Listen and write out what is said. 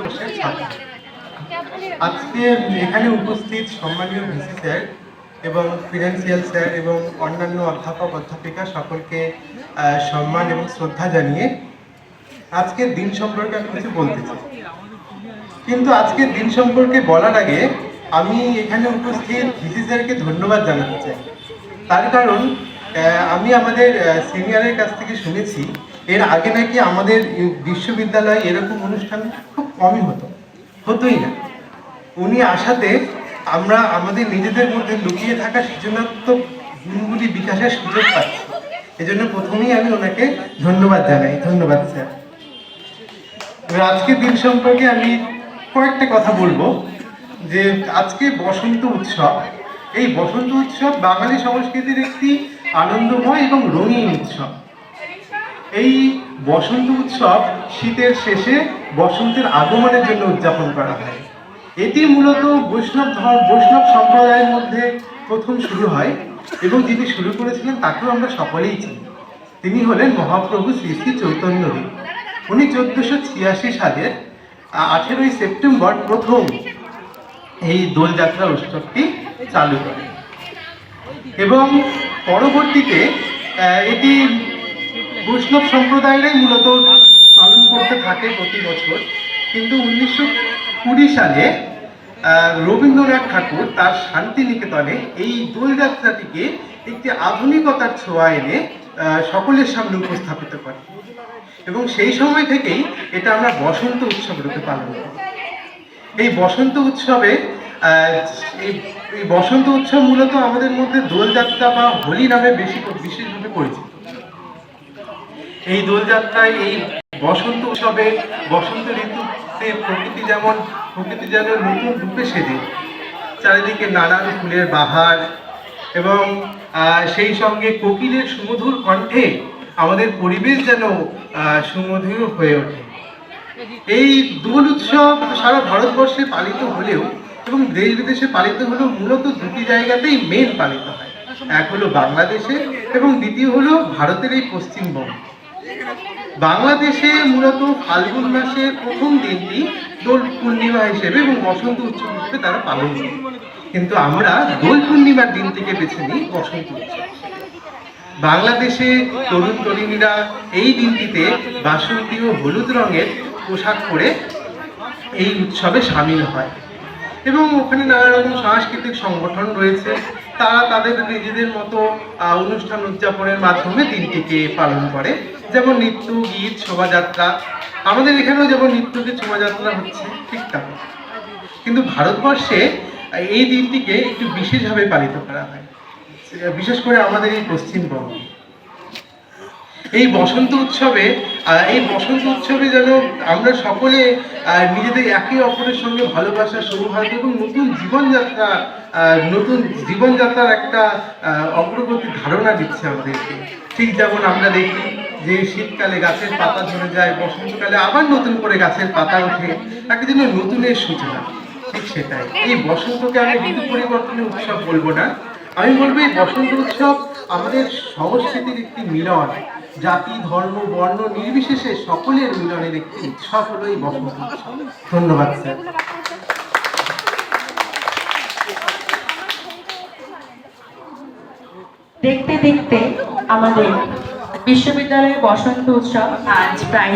ভারতবর্ষের ছাত্র। আজকে এখানে উপস্থিত সম্মানীয় ভিসি স্যার এবং ফিনান্সিয়াল স্যার এবং অন্যান্য অধ্যাপক অধ্যাপিকা সকলকে সম্মান এবং শ্রদ্ধা জানিয়ে আজকের দিন সম্পর্কে আমি কিছু বলতে চাই। কিন্তু আজকের দিন সম্পর্কে বলার আগে আমি এখানে উপস্থিত ভিসি স্যারকে ধন্যবাদ জানাতে চাই। তার কারণ আমি আমাদের সিনিয়রের কাছ থেকে শুনেছি এর আগে নাকি আমাদের বিশ্ববিদ্যালয়ে এরকম অনুষ্ঠান খুব কমই হতোই না। উনি আসাতে আমরা আমাদের নিজেদের মধ্যে লুকিয়ে থাকা সৃজনাত্মক গুণগুলি বিকাশের সুযোগ পাচ্ছি। এজন্য প্রথমেই আমি ওনাকে ধন্যবাদ জানাই। ধন্যবাদ স্যার। আজকের দিন সম্পর্কে আমি কয়েকটা কথা বলবো। যে আজকে বসন্ত উৎসব, এই বসন্ত উৎসব বাঙালি সংস্কৃতির একটি আনন্দময় এবং রঙিন উৎসব। এই বসন্ত উৎসব শীতের শেষে বসন্তের আগমনের জন্য উদযাপন করা হয়। এটি মূলত বৈষ্ণব সম্প্রদায়ের মধ্যে প্রথম শুরু হয় এবং যিনি শুরু করেছিলেন তাকেও আমরা সকলেই চিনি। তিনি হলেন মহাপ্রভু শ্রী শ্রী চৈতন্যদেব। উনি 1486 সালের 18ই সেপ্টেম্বর প্রথম এই দোলযাত্রা উৎসবটি চালু করেন এবং পরবর্তীতে এটি বৈষ্ণব সম্প্রদায়েরাই মূলত পালন করতে থাকে প্রতি বছর। কিন্তু 1920 সালে রবীন্দ্রনাথ ঠাকুর তার শান্তিনিকেতনে এই দোলযাত্রাটিকে একটি আধুনিকতার ছোঁয়া এনে সকলের সামনে উপস্থাপিত করে এবং সেই সময় থেকেই এটা আমরা বসন্ত উৎসব রূপে পালন করি। এই বসন্ত উৎসবে এই বসন্ত উৎসব মূলত আমাদের মধ্যে দোলযাত্রা বা হোলি নামে বিশেষভাবে পরিচিত। এই দোলযাত্রায় এই বসন্ত উৎসবে বসন্ত ঋতুতে প্রকৃতি যেন নতুন রূপে সেজে, চারিদিকে নানান ফুলের বাহার এবং সেই সঙ্গে কোকিলের সুমধুর কণ্ঠে আমাদের পরিবেশ যেন সুমধুর হয়ে ওঠে। এই দোল উৎসব সারা ভারতবর্ষে পালিত হলেও এবং দেশ বিদেশে পালিত হলেও মূলত দুটি জায়গাতেই মেন পালিত হয়। এক হলো বাংলাদেশে এবং দ্বিতীয় হলো ভারতের এই পশ্চিমবঙ্গ। বাংলাদেশে মূলত ফাল্গুন মাসের প্রথম দিনটি দোল পূর্ণিমা হিসেবে এবং বসন্ত উৎসব হিসেবে তারা পালন করে, কিন্তু আমরা দোল পূর্ণিমার দিন থেকে বেছে নিই বসন্ত উৎসব। বাংলাদেশে তরুণ তরুণীরা এই দিনটিতে বাসন্তী ও হলুদ রঙের পোশাক পরে এই উৎসবে সামিল হয় এবং ওখানে নানা রকম সাংস্কৃতিক সংগঠন রয়েছে, তারা তাদের নিজেদের মতো অনুষ্ঠান উদযাপনের মাধ্যমে দিনটিকে পালন করে। যেমন নৃত্য, গীত, শোভাযাত্রা, আমাদের এখানেও যেমন নৃত্য গীত শোভাযাত্রা হচ্ছে ঠিক তেমন। কিন্তু ভারতবর্ষে এই দিনটিকে একটু বিশেষভাবে পালিত করা হয়, বিশেষ করে আমাদের এই পশ্চিমবঙ্গে। এই বসন্ত উৎসবে যেন আমরা সকলে নিজেদের একে অপরের সঙ্গে ভালোবাসা, সৌহার্দ্য এবং নতুন জীবনযাত্রার একটা অগ্রগতির ধারণা দিচ্ছে আমাদেরকে। ঠিক যেমন আমরা দেখি যে শীতকালে গাছের পাতা ঝরে যায়, বসন্তকালে আবার নতুন করে গাছের পাতা ওঠে, তাকে যেন নতুনের সূচনা। ঠিক সেটাই এই বসন্তকে আমি ঋতু পরিবর্তনের উৎসব বলবো না, আমি বলবো এই বসন্ত উৎসব আমাদের সংস্কৃতির একটি মিলন। জাতি, ধর্ম, বর্ণ নির্বিশেষে সকলের মিলনের একটি উৎসব হলো এই বসন্ত উৎসব। ধন্যবাদ স্যার। দেখতে দেখতে আমাদের বিশ্ববিদ্যালয়ের বসন্ত উৎসব আজ প্রায়